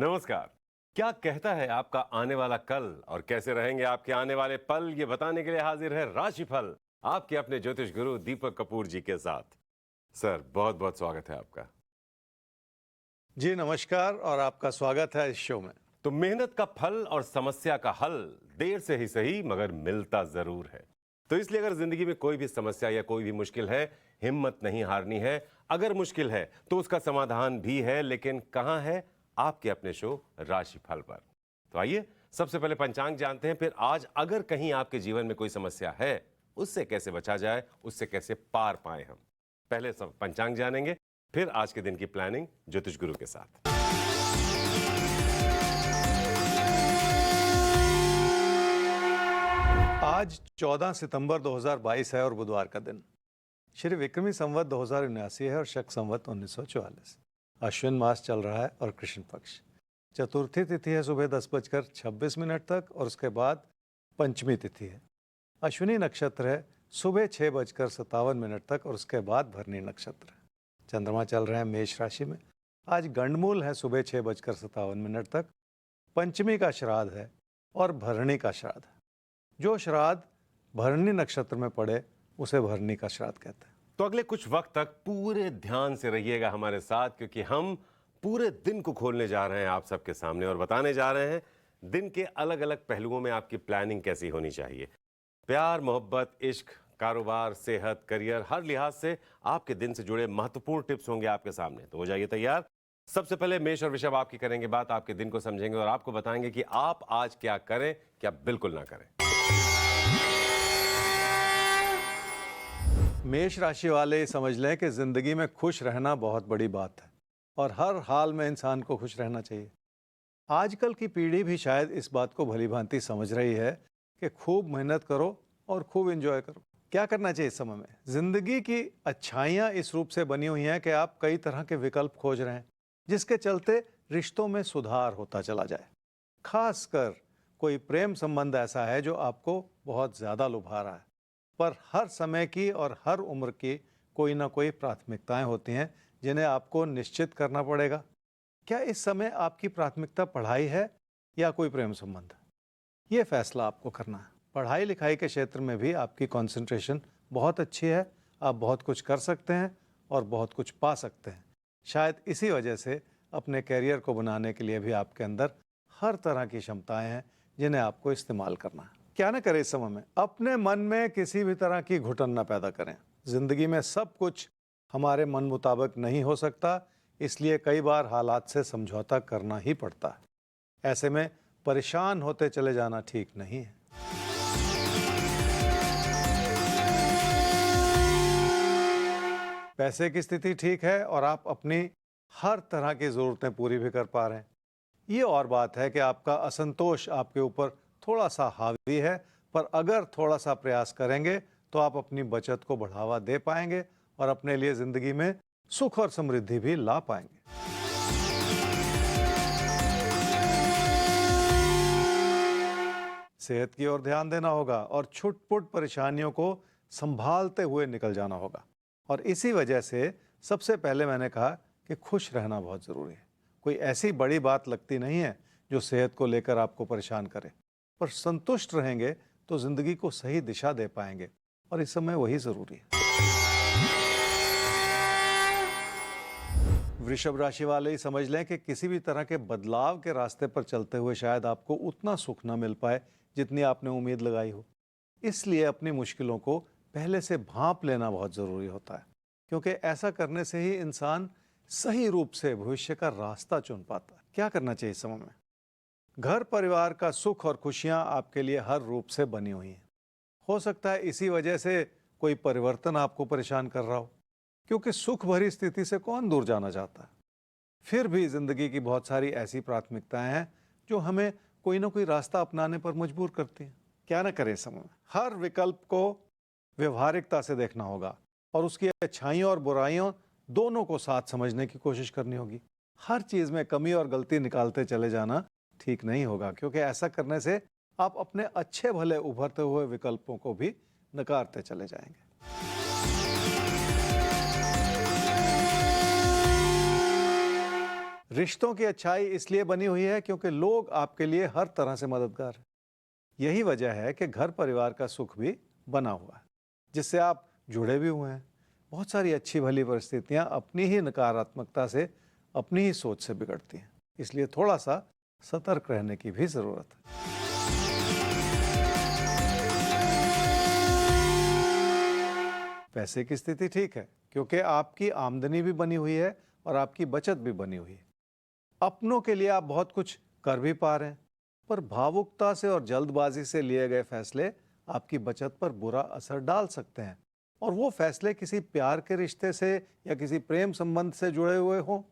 नमस्कार। क्या कहता है आपका आने वाला कल और कैसे रहेंगे आपके आने वाले पल, ये बताने के लिए हाजिर है राशिफल आपके अपने ज्योतिष गुरु दीपक कपूर जी के साथ। सर, बहुत बहुत स्वागत है आपका। जी नमस्कार और आपका स्वागत है इस शो में। तो मेहनत का फल और समस्या का हल देर से ही सही मगर मिलता जरूर है। तो इसलिए अगर जिंदगी में कोई भी समस्या या कोई भी मुश्किल है, हिम्मत नहीं हारनी है। अगर मुश्किल है तो उसका समाधान भी है, लेकिन कहां है? आपके अपने शो राशिफल पर। तो आइए सबसे पहले पंचांग जानते हैं, फिर आज अगर कहीं आपके जीवन में कोई समस्या है, उससे कैसे बचा जाए, उससे कैसे पार पाए हम। पहले सब पंचांग जानेंगे, फिर आज के दिन की प्लानिंग ज्योतिष गुरु के साथ। आज 14 सितंबर 2022 है और बुधवार का दिन। श्री विक्रमी संवत 2079 है और शक संवत 1944। अश्विन मास चल रहा है और कृष्ण पक्ष। चतुर्थी तिथि है सुबह 10:26 तक और उसके बाद पंचमी तिथि है। अश्विनी नक्षत्र है सुबह 6:57 तक और उसके बाद भरनी नक्षत्र है। चंद्रमा चल रहे हैं मेष राशि में। आज गंडमूल है सुबह 6:57 तक। पंचमी का श्राद्ध है और भरणी का श्राद्ध है। जो श्राद्ध भरणी नक्षत्र में पड़े उसे भरणी का श्राद्ध कहते हैं। तो अगले कुछ वक्त तक पूरे ध्यान से रहिएगा हमारे साथ, क्योंकि हम पूरे दिन को खोलने जा रहे हैं आप सबके सामने और बताने जा रहे हैं दिन के अलग अलग पहलुओं में आपकी प्लानिंग कैसी होनी चाहिए। प्यार, मोहब्बत, इश्क, कारोबार, सेहत, करियर, हर लिहाज से आपके दिन से जुड़े महत्वपूर्ण टिप्स होंगे आपके सामने। तो हो जाइए तैयार। सबसे पहले मेष और वृषभ आपकी करेंगे बात, आपके दिन को समझेंगे और आपको बताएंगे कि आप आज क्या करें, क्या बिल्कुल ना करें। मेष राशि वाले समझ लें कि जिंदगी में खुश रहना बहुत बड़ी बात है और हर हाल में इंसान को खुश रहना चाहिए। आजकल की पीढ़ी भी शायद इस बात को भली भांति समझ रही है कि खूब मेहनत करो और खूब एंजॉय करो। क्या करना चाहिए इस समय में? जिंदगी की अच्छाइयाँ इस रूप से बनी हुई हैं कि आप कई तरह के विकल्प खोज रहे हैं, जिसके चलते रिश्तों में सुधार होता चला जाए। खासकर कोई प्रेम संबंध ऐसा है जो आपको बहुत ज़्यादा लुभा रहा है, पर हर समय की और हर उम्र की कोई ना कोई प्राथमिकताएं होती हैं जिन्हें आपको निश्चित करना पड़ेगा। क्या इस समय आपकी प्राथमिकता पढ़ाई है या कोई प्रेम संबंध? ये फैसला आपको करना है। पढ़ाई लिखाई के क्षेत्र में भी आपकी कंसंट्रेशन बहुत अच्छी है। आप बहुत कुछ कर सकते हैं और बहुत कुछ पा सकते हैं। शायद इसी वजह से अपने कैरियर को बनाने के लिए भी आपके अंदर हर तरह की क्षमताएं हैं जिन्हें आपको इस्तेमाल करना है। क्या ना करें इस समय में? अपने मन में किसी भी तरह की घुटन न पैदा करें। जिंदगी में सब कुछ हमारे मन मुताबिक नहीं हो सकता, इसलिए कई बार हालात से समझौता करना ही पड़ता है। ऐसे में परेशान होते चले जाना ठीक नहीं है। पैसे की स्थिति ठीक है और आप अपनी हर तरह की ज़रूरतें पूरी भी कर पा रहे हैं। ये और बात है कि आपका असंतोष आपके ऊपर थोड़ा सा हावी है, पर अगर थोड़ा सा प्रयास करेंगे तो आप अपनी बचत को बढ़ावा दे पाएंगे और अपने लिए ज़िंदगी में सुख और समृद्धि भी ला पाएंगे। सेहत की ओर ध्यान देना होगा और छुटपुट परेशानियों को संभालते हुए निकल जाना होगा। और इसी वजह से सबसे पहले मैंने कहा कि खुश रहना बहुत ज़रूरी है। कोई ऐसी बड़ी बात लगती नहीं है जो सेहत को लेकर आपको परेशान करे, पर संतुष्ट रहेंगे तो ज़िंदगी को सही दिशा दे पाएंगे और इस समय वही ज़रूरी है। वृषभ राशि वाले ही समझ लें कि किसी भी तरह के बदलाव के रास्ते पर चलते हुए शायद आपको उतना सुख ना मिल पाए जितनी आपने उम्मीद लगाई हो। इसलिए अपनी मुश्किलों को पहले से भांप लेना बहुत ज़रूरी होता है, क्योंकि ऐसा करने से ही इंसान सही रूप से भविष्य का रास्ता चुन पाता है। क्या करना चाहिए इस समय में? घर परिवार का सुख और खुशियां आपके लिए हर रूप से बनी हुई हैं। हो सकता है इसी वजह से कोई परिवर्तन आपको परेशान कर रहा हो, क्योंकि सुख भरी स्थिति से कौन दूर जाना चाहता है। फिर भी जिंदगी की बहुत सारी ऐसी प्राथमिकताएं हैं जो हमें कोई ना कोई रास्ता अपनाने पर मजबूर करती हैं। क्या ना करें इस समय में? हर विकल्प को व्यवहारिकता से देखना होगा और उसकी अच्छाइयों और बुराइयों दोनों को साथ समझने की कोशिश करनी होगी। हर चीज़ में कमी और गलती निकालते चले जाना ठीक नहीं होगा, क्योंकि ऐसा करने से आप अपने अच्छे भले उभरते हुए विकल्पों को भी नकारते चले जाएंगे। रिश्तों की अच्छाई इसलिए बनी हुई है क्योंकि लोग आपके लिए हर तरह से मददगार हैं। यही वजह है कि घर परिवार का सुख भी बना हुआ है, जिससे आप जुड़े भी हुए हैं। बहुत सारी अच्छी भली परिस्थितियां अपनी ही नकारात्मकता से, अपनी ही सोच से बिगड़ती हैं। इसलिए थोड़ा सा सतर्क रहने की भी जरूरत है। पैसे की स्थिति ठीक है क्योंकि आपकी आमदनी भी बनी हुई है और आपकी बचत भी बनी हुई है। अपनों के लिए आप बहुत कुछ कर भी पा रहे हैं, पर भावुकता से और जल्दबाजी से लिए गए फैसले आपकी बचत पर बुरा असर डाल सकते हैं। और वो फैसले किसी प्यार के रिश्ते से या किसी प्रेम संबंध से जुड़े हुए हों,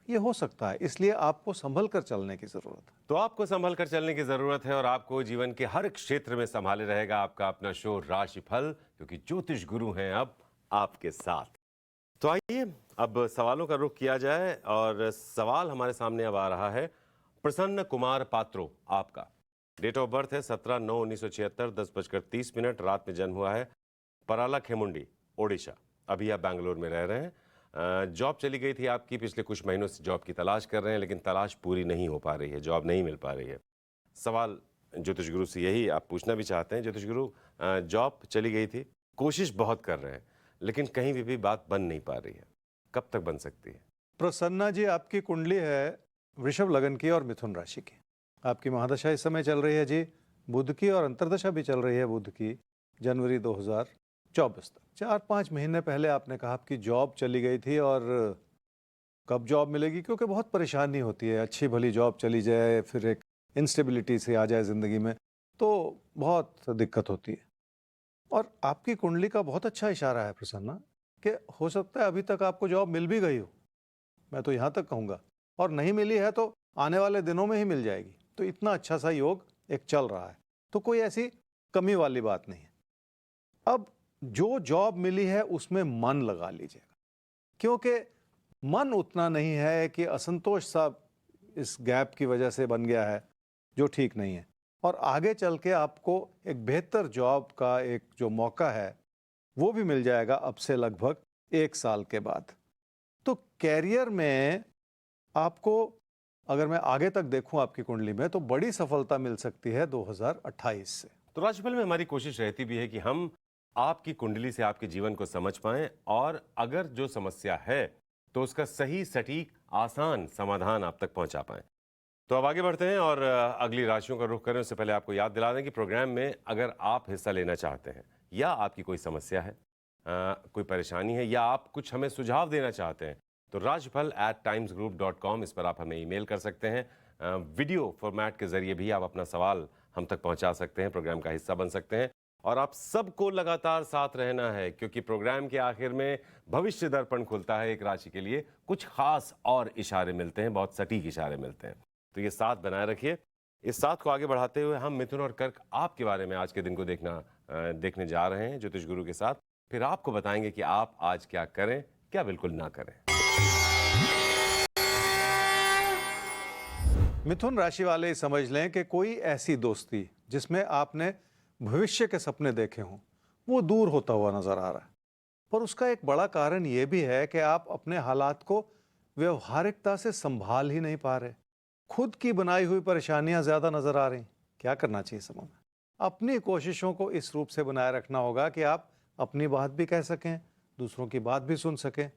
ये हो सकता है। इसलिए आपको संभल कर चलने की जरूरत है। तो आपको संभल कर चलने की जरूरत है और आपको जीवन के हर क्षेत्र में संभाले रहेगा आपका अपना शो राशिफल, क्योंकि ज्योतिष गुरु हैं अब आपके साथ। तो आइए अब सवालों का रुख किया जाए और सवाल हमारे सामने अब आ रहा है प्रसन्न कुमार पात्रो। आपका डेट ऑफ बर्थ है 17/9/1976, 10:30 रात में जन्म हुआ है। पराला खेमुंडी, ओडिशा। अभी आप बैंगलोर में रह रहे हैं। जॉब चली गई थी आपकी, पिछले कुछ महीनों से जॉब की तलाश कर रहे हैं, लेकिन तलाश पूरी नहीं हो पा रही है, जॉब नहीं मिल पा रही है। सवाल ज्योतिष गुरु से यही आप पूछना भी चाहते हैं। ज्योतिष गुरु, जॉब चली गई थी, कोशिश बहुत कर रहे हैं, लेकिन कहीं भी बात बन नहीं पा रही है, कब तक बन सकती है? प्रसन्ना जी, आपकी कुंडली है वृषभ लगन की और मिथुन राशि की। आपकी महादशा इस समय चल रही है जी बुध की, और अंतर्दशा भी चल रही है बुध की जनवरी 2024 तक। 4-5 महीने पहले आपने कहा आपकी जॉब चली गई थी, और कब जॉब मिलेगी, क्योंकि बहुत परेशानी होती है। अच्छी भली जॉब चली जाए, फिर एक इंस्टेबिलिटी से आ जाए ज़िंदगी में, तो बहुत दिक्कत होती है। और आपकी कुंडली का बहुत अच्छा इशारा है प्रसन्ना, कि हो सकता है अभी तक आपको जॉब मिल भी गई हो, मैं तो यहाँ तक कहूँगा, और नहीं मिली है तो आने वाले दिनों में ही मिल जाएगी। तो इतना अच्छा सा योग एक चल रहा है, तो कोई ऐसी कमी वाली बात नहीं है। अब जो जॉब मिली है उसमें मन लगा लीजिएगा, क्योंकि मन उतना नहीं है कि असंतोष सा इस गैप की वजह से बन गया है, जो ठीक नहीं है। और आगे चल के आपको एक बेहतर जॉब का एक जो मौका है वो भी मिल जाएगा अब से लगभग 1 साल के बाद। तो कैरियर में आपको, अगर मैं आगे तक देखूं आपकी कुंडली में, तो बड़ी सफलता मिल सकती है 2028 से। तो राशिफल में हमारी कोशिश रहती भी है कि हम आपकी कुंडली से आपके जीवन को समझ पाएं, और अगर जो समस्या है तो उसका सही, सटीक, आसान समाधान आप तक पहुंचा पाएं। तो अब आगे बढ़ते हैं और अगली राशियों का रुख करें उससे पहले आपको याद दिला दें कि प्रोग्राम में अगर आप हिस्सा लेना चाहते हैं, या आपकी कोई समस्या है, कोई परेशानी है, या आप कुछ हमें सुझाव देना चाहते हैं, तो rajfal@timesgroup.com इस पर आप हमें ईमेल कर सकते हैं। वीडियो फॉर्मेट के जरिए भी आप अपना सवाल हम तक पहुंचा सकते हैं, प्रोग्राम का हिस्सा बन सकते हैं। और आप सबको लगातार साथ रहना है, क्योंकि प्रोग्राम के आखिर में भविष्य दर्पण खुलता है एक राशि के लिए, कुछ खास और इशारे मिलते हैं, बहुत सटीक इशारे मिलते हैं। तो ये साथ बनाए रखिए। इस साथ को आगे बढ़ाते हुए हम मिथुन और कर्क आपके बारे में आज के दिन को देखने जा रहे हैं ज्योतिष गुरु के साथ। फिर आपको बताएंगे कि आप आज क्या करें, क्या बिल्कुल ना करें। मिथुन राशि वाले समझ लें कि कोई ऐसी दोस्ती जिसमें आपने भविष्य के सपने देखे हों, वो दूर होता हुआ नजर आ रहा है। पर उसका एक बड़ा कारण ये भी है कि आप अपने हालात को व्यवहारिकता से संभाल ही नहीं पा रहे। खुद की बनाई हुई परेशानियां ज्यादा नजर आ रही। क्या करना चाहिए समय में? अपनी कोशिशों को इस रूप से बनाए रखना होगा कि आप अपनी बात भी कह सकें, दूसरों की बात भी सुन सकें।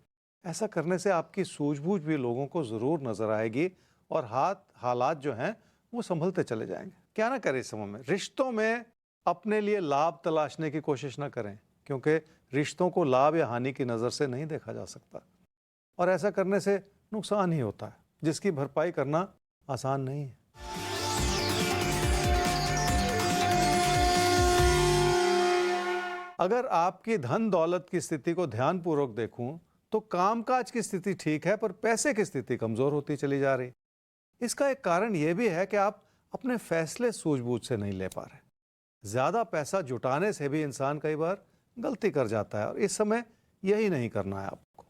ऐसा करने से आपकी सूझबूझ भी लोगों को जरूर नजर आएगी, और हालात जो हैं वो संभलते चले जाएंगे। क्या ना करें इस समय में? रिश्तों में अपने लिए लाभ तलाशने की कोशिश ना करें, क्योंकि रिश्तों को लाभ या हानि की नज़र से नहीं देखा जा सकता, और ऐसा करने से नुकसान ही होता है, जिसकी भरपाई करना आसान नहीं है। अगर आपकी धन दौलत की स्थिति को ध्यानपूर्वक देखूं, तो कामकाज की स्थिति ठीक है, पर पैसे की स्थिति कमजोर होती चली जा रही। इसका एक कारण यह भी है कि आप अपने फैसले सूझबूझ से नहीं ले पा रहे। ज्यादा पैसा जुटाने से भी इंसान कई बार गलती कर जाता है, और इस समय यही नहीं करना है आपको।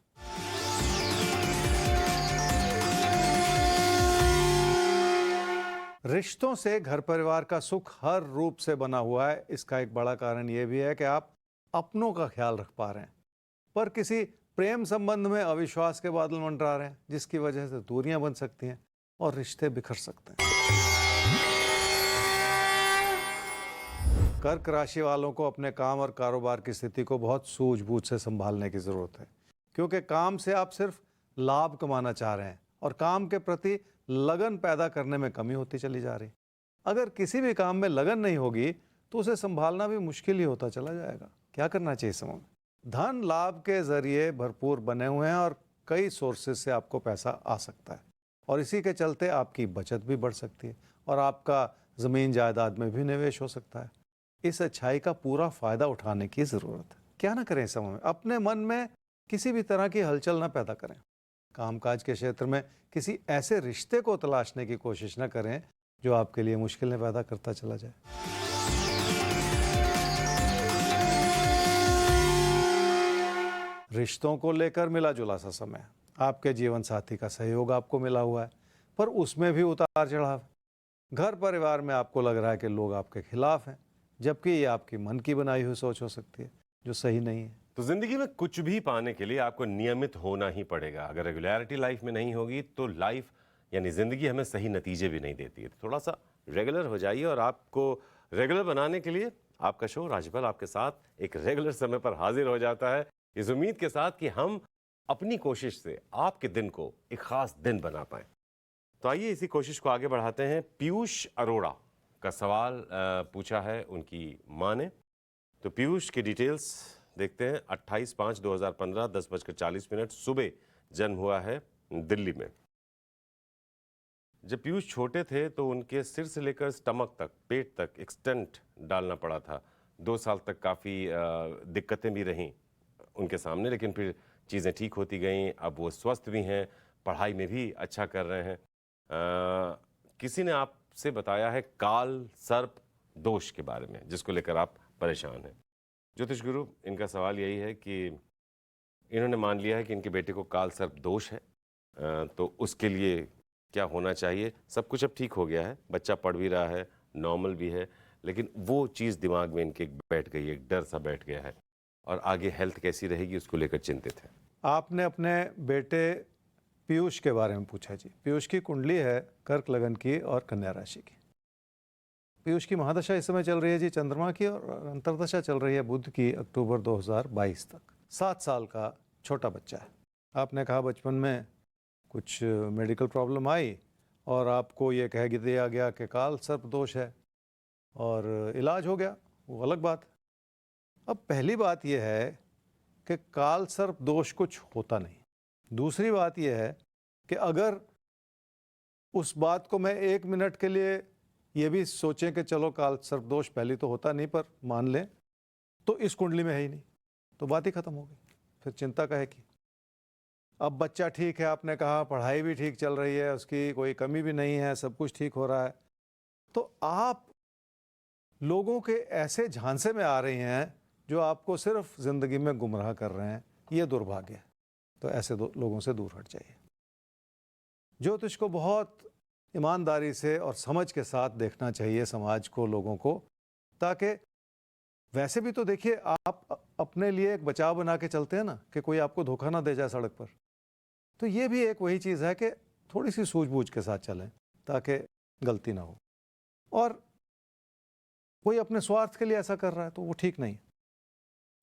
रिश्तों से घर परिवार का सुख हर रूप से बना हुआ है। इसका एक बड़ा कारण यह भी है कि आप अपनों का ख्याल रख पा रहे हैं, पर किसी प्रेम संबंध में अविश्वास के बादल मंडरा रहे हैं, जिसकी वजह से दूरियां बन सकती हैं और रिश्ते बिखर सकते हैं। कर्क राशि वालों को अपने काम और कारोबार की स्थिति को बहुत सूझबूझ से संभालने की जरूरत है, क्योंकि काम से आप सिर्फ लाभ कमाना चाह रहे हैं और काम के प्रति लगन पैदा करने में कमी होती चली जा रही। अगर किसी भी काम में लगन नहीं होगी तो उसे संभालना भी मुश्किल ही होता चला जाएगा। क्या करना चाहिए समय में? धन लाभ के जरिए भरपूर बने हुए हैं और कई सोर्सेज से आपको पैसा आ सकता है, और इसी के चलते आपकी बचत भी बढ़ सकती है और आपका ज़मीन जायदाद में भी निवेश हो सकता है। इस अच्छाई का पूरा फायदा उठाने की ज़रूरत है। क्या ना करें इस समय में? अपने मन में किसी भी तरह की हलचल ना पैदा करें। कामकाज के क्षेत्र में किसी ऐसे रिश्ते को तलाशने की कोशिश न करें जो आपके लिए मुश्किलें पैदा करता चला जाए। रिश्तों को लेकर मिला जुला सा समय है। आपके जीवन साथी का सहयोग आपको मिला हुआ है, पर उसमें भी उतार चढ़ाव है। घर परिवार में आपको लग रहा है कि लोग आपके खिलाफ हैं, जबकि ये आपकी मन की बनाई हुई सोच हो सकती है जो सही नहीं है। तो जिंदगी में कुछ भी पाने के लिए आपको नियमित होना ही पड़ेगा। अगर रेगुलरिटी लाइफ में नहीं होगी तो लाइफ यानी जिंदगी हमें सही नतीजे भी नहीं देती है। तो थोड़ा सा रेगुलर हो जाइए, और आपको रेगुलर बनाने के लिए आपका शो राशिफल आपके साथ एक रेगुलर समय पर हाजिर हो जाता है, इस उम्मीद के साथ कि हम अपनी कोशिश से आपके दिन को एक खास दिन बना पाएं। तो आइए इसी कोशिश को आगे बढ़ाते हैं। पीयूष अरोड़ा का सवाल पूछा है उनकी माँ ने। तो पीयूष की डिटेल्स देखते हैं। 28/5/2015 10:40 सुबह जन्म हुआ है दिल्ली में। जब पीयूष छोटे थे तो उनके सिर से लेकर स्टमक तक, पेट तक एक स्टेंट डालना पड़ा था। 2 साल तक काफ़ी दिक्कतें भी रहीं उनके सामने, लेकिन फिर चीज़ें ठीक होती गईं। अब वो स्वस्थ भी हैं, पढ़ाई में भी अच्छा कर रहे हैं। किसी ने आपसे बताया है काल सर्प दोष के बारे में, जिसको लेकर आप परेशान हैं। ज्योतिष गुरु, इनका सवाल यही है कि इन्होंने मान लिया है कि इनके बेटे को काल सर्प दोष है, तो उसके लिए क्या होना चाहिए? सब कुछ अब ठीक हो गया है, बच्चा पढ़ भी रहा है, नॉर्मल भी है, लेकिन वो चीज़ दिमाग में इनके बैठ गई है, एक डर सा बैठ गया है, और आगे हेल्थ कैसी रहेगी उसको लेकर चिंतित है। आपने अपने बेटे पीयूष के बारे में पूछा जी। पीयूष की कुंडली है कर्क लगन की और कन्या राशि की। पीयूष की महादशा इस समय चल रही है जी चंद्रमा की, और अंतर्दशा चल रही है बुध की अक्टूबर 2022 तक। 7 साल का छोटा बच्चा है। आपने कहा बचपन में कुछ मेडिकल प्रॉब्लम आई और आपको ये कह दिया गया कि काल सर्प दोष है, और इलाज हो गया, वो अलग बात है। अब पहली बात यह है कि काल सर्प दोष कुछ होता नहीं। दूसरी बात यह है कि अगर उस बात को मैं 1 मिनट के लिए ये भी सोचें कि चलो काल सर्प दोष पहले तो होता नहीं, पर मान लें तो इस कुंडली में है ही नहीं, तो बात ही खत्म हो गई। फिर चिंता का है कि अब बच्चा ठीक है, आपने कहा पढ़ाई भी ठीक चल रही है, उसकी कोई कमी भी नहीं है, सब कुछ ठीक हो रहा है, तो आप लोगों के ऐसे झांसे में आ रही हैं जो आपको सिर्फ जिंदगी में गुमराह कर रहे हैं। ये दुर्भाग्य है। तो ऐसे लोगों से दूर हट जाइए। ज्योतिष को बहुत ईमानदारी से और समझ के साथ देखना चाहिए, समाज को, लोगों को, ताकि वैसे भी तो देखिए आप अपने लिए एक बचाव बना के चलते हैं ना, कि कोई आपको धोखा ना दे जाए सड़क पर। तो ये भी एक वही चीज़ है कि थोड़ी सी सूझबूझ के साथ चलें ताकि गलती ना हो। और कोई अपने स्वार्थ के लिए ऐसा कर रहा है तो वो ठीक नहीं।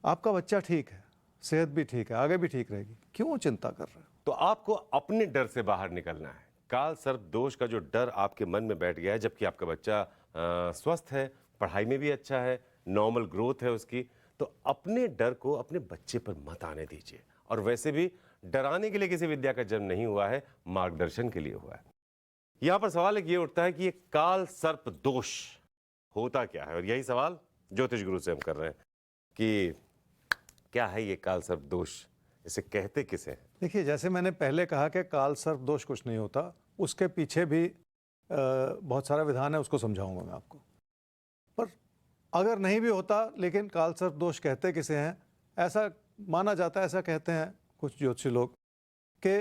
आपका बच्चा ठीक है, सेहत भी ठीक है, आगे भी ठीक रहेगी, क्यों चिंता कर रहे हो? तो आपको अपने डर से बाहर निकलना है। काल सर्प दोष का जो डर आपके मन में बैठ गया है, जबकि आपका बच्चा स्वस्थ है, पढ़ाई में भी अच्छा है, नॉर्मल ग्रोथ है उसकी, तो अपने डर को अपने बच्चे पर मत आने दीजिए। और वैसे भी डराने के लिए किसी विद्या का जन्म नहीं हुआ है, मार्गदर्शन के लिए हुआ है। यहां पर सवाल एक ये उठता है कि ये काल सर्प दोष होता क्या है, और यही सवाल ज्योतिष गुरु से हम कर रहे हैं कि क्या है ये काल सर्प दोष, इसे कहते किसे हैं? देखिए, जैसे मैंने पहले कहा कि काल सर्प दोष कुछ नहीं होता, उसके पीछे भी बहुत सारा विधान है, उसको समझाऊंगा मैं आपको। पर अगर नहीं भी होता, लेकिन काल सर्प दोष कहते किसे हैं? ऐसा माना जाता है, ऐसा कहते हैं कुछ ज्योतिषी लोग, कि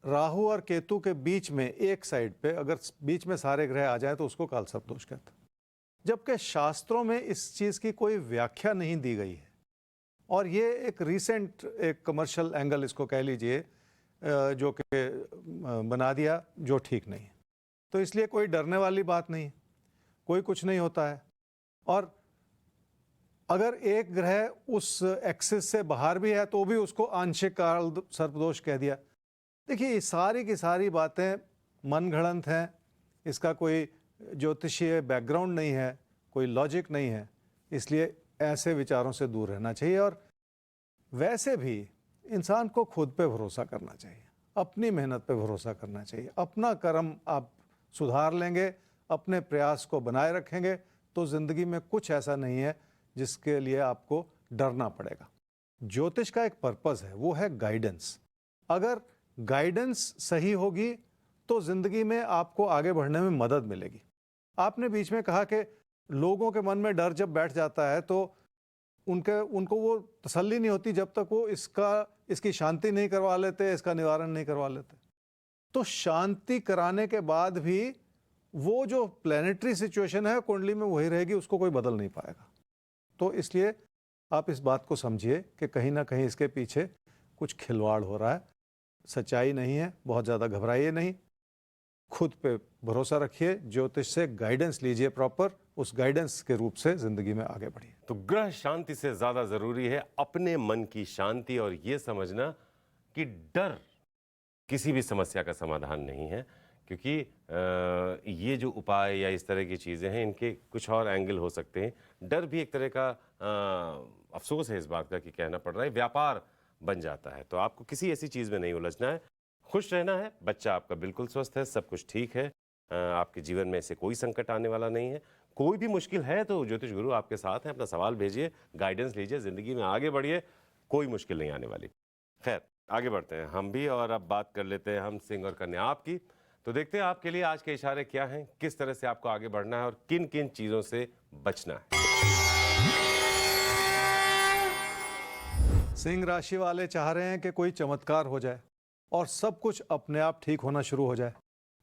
राहु और केतु के बीच में एक साइड पे अगर बीच में सारे ग्रह आ जाए तो उसको काल सर्प दोष कहते हैं। जबकि शास्त्रों में इस चीज़ की कोई व्याख्या नहीं दी गई है। और ये एक रीसेंट एक कमर्शियल एंगल इसको कह लीजिए जो कि बना दिया, जो ठीक नहीं है। तो इसलिए कोई डरने वाली बात नहीं है, कोई कुछ नहीं होता है। और अगर एक ग्रह उस एक्सिस से बाहर भी है तो भी उसको आंशिक काल सर्पदोष कह दिया। देखिए, ये सारी की सारी बातें मनगढ़ंत हैं, इसका कोई ज्योतिषीय बैकग्राउंड नहीं है, कोई लॉजिक नहीं है। इसलिए ऐसे विचारों से दूर रहना चाहिए। और वैसे भी इंसान को खुद पे भरोसा करना चाहिए, अपनी मेहनत पे भरोसा करना चाहिए। अपना कर्म आप सुधार लेंगे, अपने प्रयास को बनाए रखेंगे तो ज़िंदगी में कुछ ऐसा नहीं है जिसके लिए आपको डरना पड़ेगा। ज्योतिष का एक पर्पस है, वो है गाइडेंस। अगर गाइडेंस सही होगी तो ज़िंदगी में आपको आगे बढ़ने में मदद मिलेगी। आपने बीच में कहा कि लोगों के मन में डर जब बैठ जाता है तो उनको वो तसल्ली नहीं होती जब तक वो इसकी शांति नहीं करवा लेते, इसका निवारण नहीं करवा लेते। तो शांति कराने के बाद भी वो जो प्लैनेटरी सिचुएशन है कुंडली में वही रहेगी, उसको कोई बदल नहीं पाएगा। तो इसलिए आप इस बात को समझिए कि कहीं ना कहीं इसके पीछे कुछ खिलवाड़ हो रहा है, सच्चाई नहीं है। बहुत ज़्यादा घबराइए नहीं, खुद पे भरोसा रखिए, ज्योतिष से गाइडेंस लीजिए प्रॉपर, उस गाइडेंस के रूप से ज़िंदगी में आगे बढ़िए। तो ग्रह शांति से ज़्यादा ज़रूरी है अपने मन की शांति और ये समझना कि डर किसी भी समस्या का समाधान नहीं है। क्योंकि ये जो उपाय या इस तरह की चीज़ें हैं, इनके कुछ और एंगल हो सकते हैं। डर भी एक तरह का अफसोस है इस बात का कि कहना पड़ रहा है, व्यापार बन जाता है। तो आपको किसी ऐसी चीज़ में नहीं उलझना है, खुश रहना है। बच्चा आपका बिल्कुल स्वस्थ है, सब कुछ ठीक है, आपके जीवन में ऐसे कोई संकट आने वाला नहीं है। कोई भी मुश्किल है तो ज्योतिष गुरु आपके साथ हैं, अपना सवाल भेजिए, गाइडेंस लीजिए, ज़िंदगी में आगे बढ़िए, कोई मुश्किल नहीं आने वाली। खैर, आगे बढ़ते हैं हम भी और अब बात कर लेते हैं हम सिंह और कन्या आपकी। तो देखते हैं आपके लिए आज के इशारे क्या हैं, किस तरह से आपको आगे बढ़ना है और किन किन चीज़ों से बचना है। सिंह राशि वाले चाह रहे हैं कि कोई चमत्कार हो जाए और सब कुछ अपने आप ठीक होना शुरू हो जाए।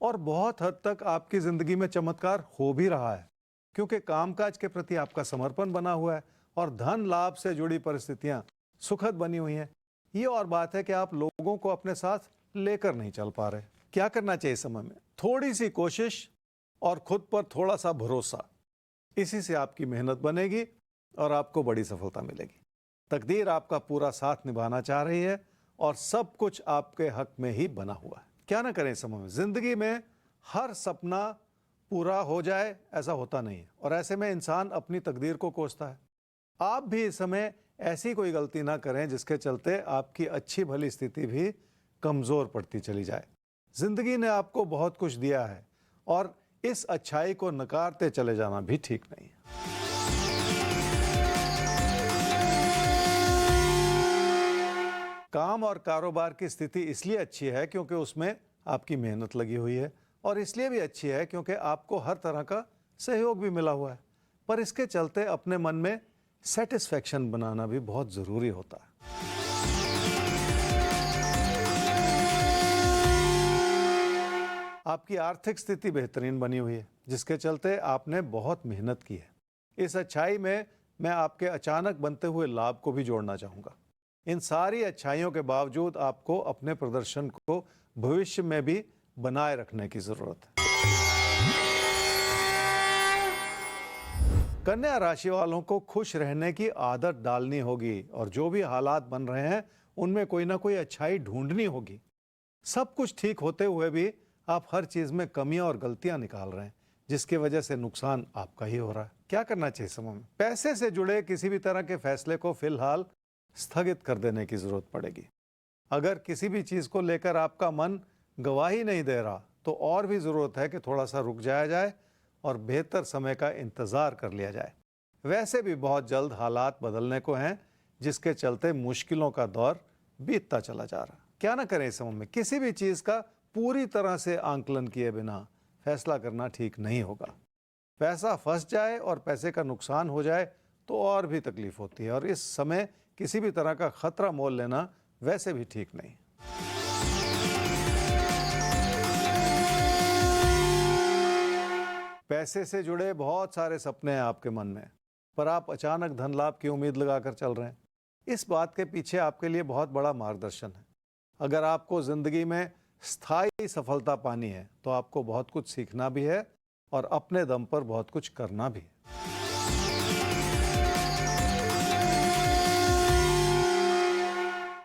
और बहुत हद तक आपकी ज़िंदगी में चमत्कार हो भी रहा है, क्योंकि कामकाज के प्रति आपका समर्पण बना हुआ है और धन लाभ से जुड़ी परिस्थितियां सुखद बनी हुई हैं। ये और बात है कि आप लोगों को अपने साथ लेकर नहीं चल पा रहे। क्या करना चाहिए इस समय में? थोड़ी सी कोशिश और खुद पर थोड़ा सा भरोसा, इसी से आपकी मेहनत बनेगी और आपको बड़ी सफलता मिलेगी। तकदीर आपका पूरा साथ निभाना चाह रही है और सब कुछ आपके हक में ही बना हुआ है। क्या ना करें इस समय में? जिंदगी में हर सपना पूरा हो जाए ऐसा होता नहीं है और ऐसे में इंसान अपनी तकदीर को कोसता है। आप भी इस समय ऐसी कोई गलती ना करें जिसके चलते आपकी अच्छी भली स्थिति भी कमज़ोर पड़ती चली जाए। जिंदगी ने आपको बहुत कुछ दिया है और इस अच्छाई को नकारते चले जाना भी ठीक नहीं है। काम और कारोबार की स्थिति इसलिए अच्छी है क्योंकि उसमें आपकी मेहनत लगी हुई है और इसलिए भी अच्छी है क्योंकि आपको हर तरह का सहयोग भी मिला हुआ है। पर इसके चलते अपने मन में सेटिस्फैक्शन बनाना भी बहुत ज़रूरी होता है। आपकी आर्थिक स्थिति बेहतरीन बनी हुई है जिसके चलते आपने बहुत मेहनत की है। इस अच्छाई में मैं आपके अचानक बनते हुए लाभ को भी जोड़ना चाहूँगा। इन सारी अच्छाइयों के बावजूद आपको अपने प्रदर्शन को भविष्य में भी बनाए रखने की ज़रूरत है। कन्या राशि वालों को खुश रहने की आदत डालनी होगी और जो भी हालात बन रहे हैं उनमें कोई ना कोई अच्छाई ढूंढनी होगी। सब कुछ ठीक होते हुए भी आप हर चीज़ में कमियां और गलतियां निकाल रहे हैं जिसकी वजह से नुकसान आपका ही हो रहा है। क्या करना चाहिए समय में? पैसे से जुड़े किसी भी तरह के फैसले को फिलहाल स्थगित कर देने की ज़रूरत पड़ेगी। अगर किसी भी चीज़ को लेकर आपका मन गवाही नहीं दे रहा तो और भी ज़रूरत है कि थोड़ा सा रुक जाया जाए और बेहतर समय का इंतज़ार कर लिया जाए। वैसे भी बहुत जल्द हालात बदलने को हैं जिसके चलते मुश्किलों का दौर बीतता चला जा रहा। क्या ना करें इस समय में? किसी भी चीज़ का पूरी तरह से आंकलन किए बिना फैसला करना ठीक नहीं होगा। पैसा फंस जाए और पैसे का नुकसान हो जाए तो और भी तकलीफ होती है और इस समय किसी भी तरह का खतरा मोल लेना वैसे भी ठीक नहीं। पैसे से जुड़े बहुत सारे सपने हैं आपके मन में, पर आप अचानक धन लाभ की उम्मीद लगाकर चल रहे हैं। इस बात के पीछे आपके लिए बहुत बड़ा मार्गदर्शन है। अगर आपको जिंदगी में स्थायी सफलता पानी है तो आपको बहुत कुछ सीखना भी है और अपने दम पर बहुत कुछ करना भी है।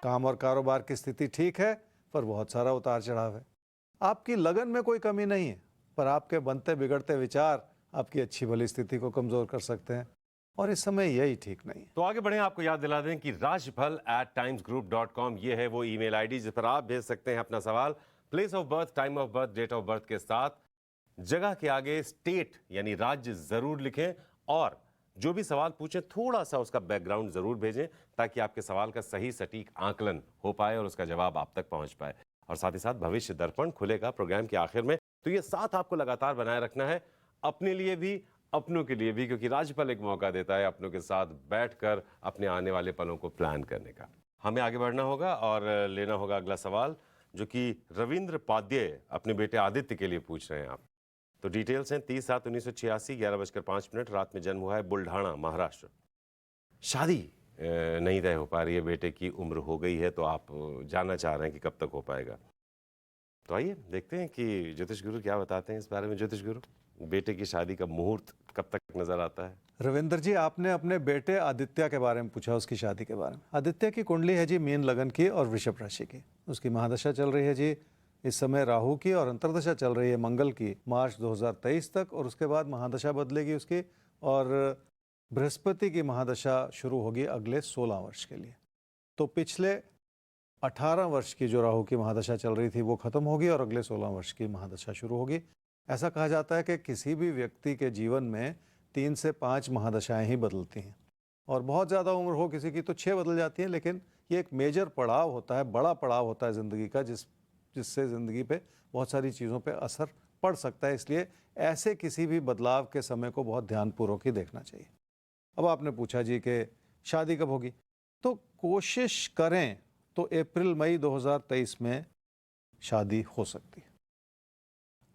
काम और कारोबार की स्थिति ठीक है, पर बहुत सारा उतार चढ़ाव है। आपकी लगन में कोई कमी नहीं है, पर आपके बनते बिगड़ते विचार आपकी अच्छी भली स्थिति को कमजोर कर सकते हैं, और इस समय यही ठीक नहीं है। तो आगे बढ़े, आपको याद दिला दें कि rajpal@timesgroup.com ये है वो ईमेल आईडी जिस पर आप भेज सकते हैं अपना सवाल place of birth, time of birth, date of birth के साथ जगह के आगे स्टेट यानी राज्य जरूर लिखें, और जो भी सवाल पूछें थोड़ा सा उसका बैकग्राउंड जरूर भेजें ताकि आपके सवाल का सही सटीक आकलन हो पाए और उसका जवाब आप तक पहुंच पाए। और साथ ही साथ भविष्य दर्पण खुलेगा प्रोग्राम के आखिर में, तो ये साथ आपको लगातार बनाए रखना है, अपने लिए भी अपनों के लिए भी, क्योंकि राज्यपाल एक मौका देता है अपनों के साथ बैठकर अपने आने वाले पलों को प्लान करने का। हमें आगे बढ़ना होगा और लेना होगा अगला सवाल, जो कि रविंद्र पाद्य अपने बेटे आदित्य के लिए पूछ रहे हैं आप। तो डिटेल्स हैं 30/7/1986, 11:05 रात में जन्म हुआ है, बुल्ढाना महाराष्ट्र। शादी नहीं तय हो पा रही है, बेटे की उम्र हो गई है, तो आप जानना चाह रहे हैं कि कब तक हो पाएगा। तो आइए देखते हैं कि ज्योतिष गुरु क्या बताते हैं इस बारे में। ज्योतिष गुरु, बेटे की शादी का मुहूर्त कब तक नजर आता है? रविंद्र जी, आपने अपने बेटे आदित्य के बारे में पूछा, उसकी शादी के बारे में। आदित्य की कुंडली है जी मीन लगन की और वृषभ राशि की। उसकी महादशा चल रही है जी इस समय राहु की, और अंतर्दशा चल रही है मंगल की मार्च 2023 तक, और उसके बाद महादशा बदलेगी उसकी, और बृहस्पति की महादशा शुरू होगी अगले 16 वर्ष के लिए। तो पिछले 18 वर्ष की जो राहु की महादशा चल रही थी वो खत्म होगी और अगले 16 वर्ष की महादशा शुरू होगी। ऐसा कहा जाता है कि किसी भी व्यक्ति के जीवन में 3 से 5 महादशाएं ही बदलती हैं, और बहुत ज़्यादा उम्र हो किसी की तो 6 बदल जाती हैं, लेकिन ये एक मेजर पड़ाव होता है, बड़ा पड़ाव होता है ज़िंदगी का, जिससे ज़िंदगी पे बहुत सारी चीज़ों पे असर पड़ सकता है। इसलिए ऐसे किसी भी बदलाव के समय को बहुत ध्यानपूर्वक ही देखना चाहिए। अब आपने पूछा जी कि शादी कब होगी, तो कोशिश करें तो अप्रैल मई 2023 में शादी हो सकती है,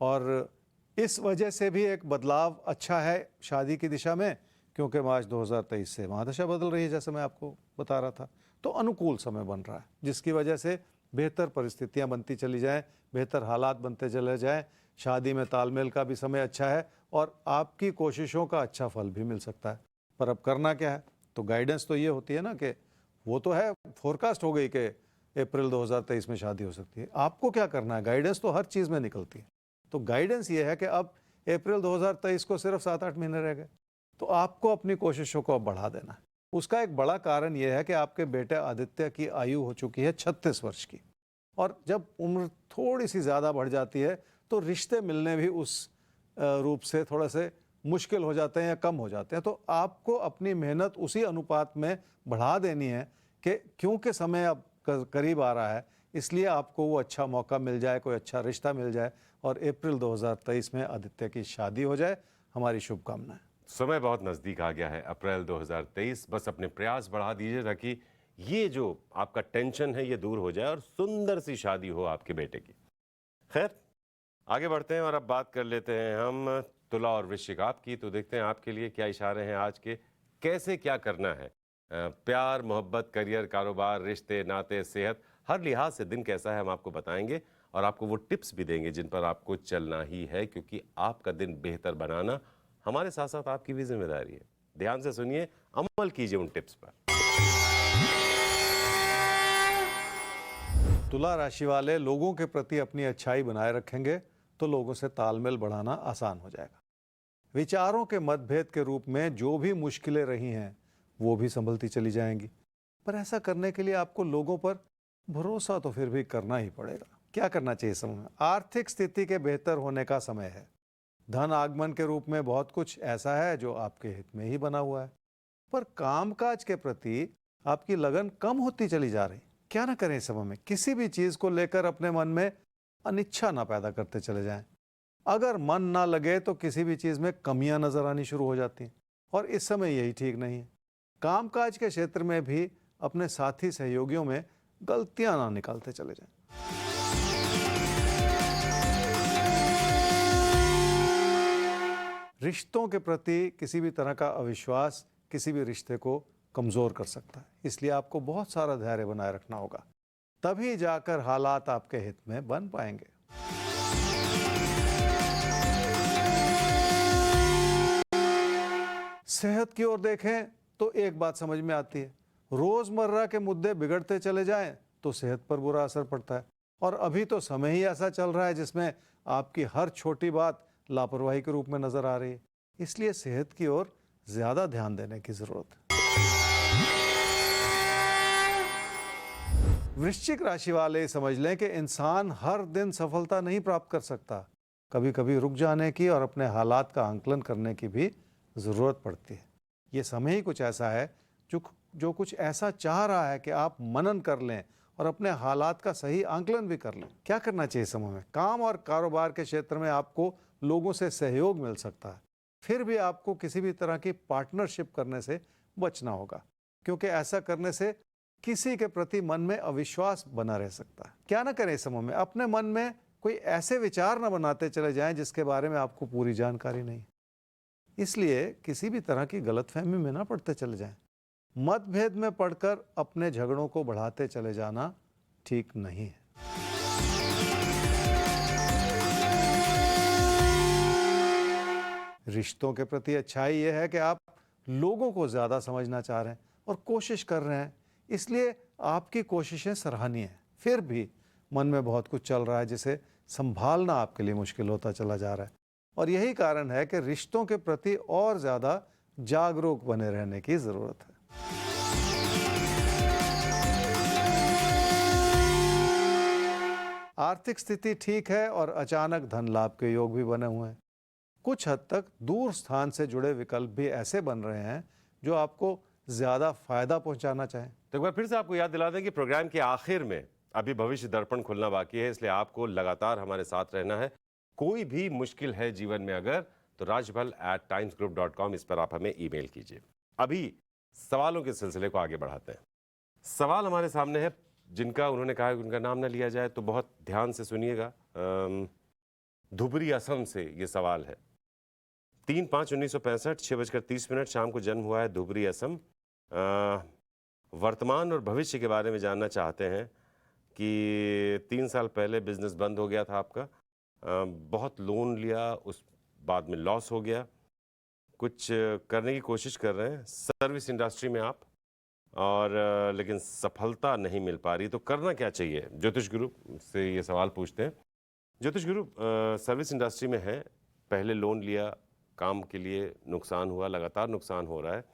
और इस वजह से भी एक बदलाव अच्छा है शादी की दिशा में, क्योंकि मार्च 2023 से महादशा बदल रही है, जैसे मैं आपको बता रहा था, तो अनुकूल समय बन रहा है, जिसकी वजह से बेहतर परिस्थितियां बनती चली जाएं, बेहतर हालात बनते चले जाएं। शादी में तालमेल का भी समय अच्छा है और आपकी कोशिशों का अच्छा फल भी मिल सकता है। पर अब करना क्या है, तो गाइडेंस तो ये होती है ना कि वो तो है, फोरकास्ट हो गई कि अप्रैल 2023 में शादी हो सकती है। आपको क्या करना है, गाइडेंस तो हर चीज़ में निकलती है। तो गाइडेंस ये है कि अब अप्रैल 2023 को सिर्फ 7-8 महीने रह गए, तो आपको अपनी कोशिशों को अब बढ़ा देना है। उसका एक बड़ा कारण यह है कि आपके बेटे आदित्य की आयु हो चुकी है 36 वर्ष की, और जब उम्र थोड़ी सी ज़्यादा बढ़ जाती है तो रिश्ते मिलने भी उस रूप से थोड़े से मुश्किल हो जाते हैं या कम हो जाते हैं। तो आपको अपनी मेहनत उसी अनुपात में बढ़ा देनी है कि क्योंकि समय अब करीब आ रहा है, इसलिए आपको वो अच्छा मौका मिल जाए, कोई अच्छा रिश्ता मिल जाए और अप्रैल 2023 में आदित्य की शादी हो जाए। हमारी शुभकामनाएं। समय बहुत नजदीक आ गया है, अप्रैल 2023। बस अपने प्रयास बढ़ा दीजिए ताकि ये जो आपका टेंशन है ये दूर हो जाए और सुंदर सी शादी हो आपके बेटे की। खैर, आगे बढ़ते हैं और अब बात कर लेते हैं हम तुला और वृश्चिक आपकी। तो देखते हैं आपके लिए क्या इशारे हैं आज के, कैसे क्या करना है। प्यार, मोहब्बत, करियर, कारोबार, रिश्ते, नाते, सेहत, हर लिहाज से दिन कैसा है हम आपको बताएंगे और आपको वो टिप्स भी देंगे जिन पर आपको चलना ही है, क्योंकि आपका दिन बेहतर बनाना हमारे साथ साथ आपकी भी जिम्मेदारी है। ध्यान से सुनिए, अमल कीजिए उन टिप्स पर। तुला राशि वाले लोगों के प्रति अपनी अच्छाई बनाए रखेंगे तो लोगों से तालमेल बढ़ाना आसान हो जाएगा। विचारों के मतभेद के रूप में जो भी मुश्किलें रही हैं वो भी संभलती चली जाएंगी, पर ऐसा करने के लिए आपको लोगों पर भरोसा तो फिर भी करना ही पड़ेगा। क्या करना चाहिए समय में? आर्थिक स्थिति के बेहतर होने का समय है। धन आगमन के रूप में बहुत कुछ ऐसा है जो आपके हित में ही बना हुआ है, पर कामकाज के प्रति आपकी लगन कम होती चली जा रही। क्या ना करें इस समय में? किसी भी चीज को लेकर अपने मन में अनिच्छा ना पैदा करते चले जाएं। अगर मन ना लगे तो किसी भी चीज में कमियां नजर आनी शुरू हो जाती हैं, और इस समय यही ठीक नहीं है। कामकाज के क्षेत्र में भी अपने साथी सहयोगियों में गलतियां ना निकालते चले जाएं। रिश्तों के प्रति किसी भी तरह का अविश्वास किसी भी रिश्ते को कमज़ोर कर सकता है। इसलिए आपको बहुत सारा धैर्य बनाए रखना होगा, तभी जाकर हालात आपके हित में बन पाएंगे। सेहत की ओर देखें तो एक बात समझ में आती है, रोजमर्रा के मुद्दे बिगड़ते चले जाएं तो सेहत पर बुरा असर पड़ता है। और अभी तो समय ही ऐसा चल रहा है जिसमें आपकी हर छोटी बात लापरवाही के रूप में नजर आ रही है। इसलिए सेहत की ओर ज्यादा ध्यान देने की जरूरत है। वृश्चिक राशि वाले समझ लें कि इंसान हर दिन सफलता नहीं प्राप्त कर सकता। कभी कभी रुक जाने की और अपने हालात का आंकलन करने की भी ज़रूरत पड़ती है। ये समय ही कुछ ऐसा है जो कुछ ऐसा चाह रहा है कि आप मनन कर लें और अपने हालात का सही आंकलन भी कर लें। क्या करना चाहिए समय में? काम और कारोबार के क्षेत्र में आपको लोगों से सहयोग मिल सकता है, फिर भी आपको किसी भी तरह की पार्टनरशिप करने से बचना होगा, क्योंकि ऐसा करने से किसी के प्रति मन में अविश्वास बना रह सकता है। क्या ना करें इस समय में? अपने मन में कोई ऐसे विचार न बनाते चले जाएं जिसके बारे में आपको पूरी जानकारी नहीं। इसलिए किसी भी तरह की गलतफहमी में ना पड़ते चले जाएं। मतभेद में पड़कर अपने झगड़ों को बढ़ाते चले जाना ठीक नहीं है। रिश्तों के प्रति अच्छाई यह है कि आप लोगों को ज्यादा समझना चाह रहे हैं और कोशिश कर रहे हैं, इसलिए आपकी कोशिशें सराहनीय हैं। फिर भी मन में बहुत कुछ चल रहा है जिसे संभालना आपके लिए मुश्किल होता चला जा रहा है, और यही कारण है कि रिश्तों के प्रति और ज्यादा जागरूक बने रहने की जरूरत है। आर्थिक स्थिति ठीक है और अचानक धन लाभ के योग भी बने हुए हैं। कुछ हद तक दूर स्थान से जुड़े विकल्प भी ऐसे बन रहे हैं जो आपको ज्यादा फायदा पहुंचाना चाहें। तो एक बार फिर से आपको याद दिला दें कि प्रोग्राम के आखिर में अभी भविष्य दर्पण खुलना बाकी है, इसलिए आपको लगातार हमारे साथ रहना है। कोई भी मुश्किल है जीवन में अगर, तो rajbal@timesgroup.com इस पर आप हमें ईमेल कीजिए। अभी सवालों के सिलसिले को आगे बढ़ाते हैं। सवाल हमारे सामने है जिनका उन्होंने कहा कि उनका नाम न लिया जाए, तो बहुत ध्यान से सुनिएगा। धुबरी असम से ये सवाल है। 3/5/1965 6:30 शाम को जन्म हुआ है, धुबरी असम। वर्तमान और भविष्य के बारे में जानना चाहते हैं कि 3 साल पहले बिजनेस बंद हो गया था आपका, बहुत लोन लिया, उस बाद में लॉस हो गया, कुछ करने की कोशिश कर रहे हैं सर्विस इंडस्ट्री में आप, और लेकिन सफलता नहीं मिल पा रही, तो करना क्या चाहिए? ज्योतिष गुरु से ये सवाल पूछते हैं। ज्योतिष गुरु, सर्विस इंडस्ट्री में है, पहले लोन लिया, काम के लिए नुकसान हुआ, लगातार नुकसान हो रहा है,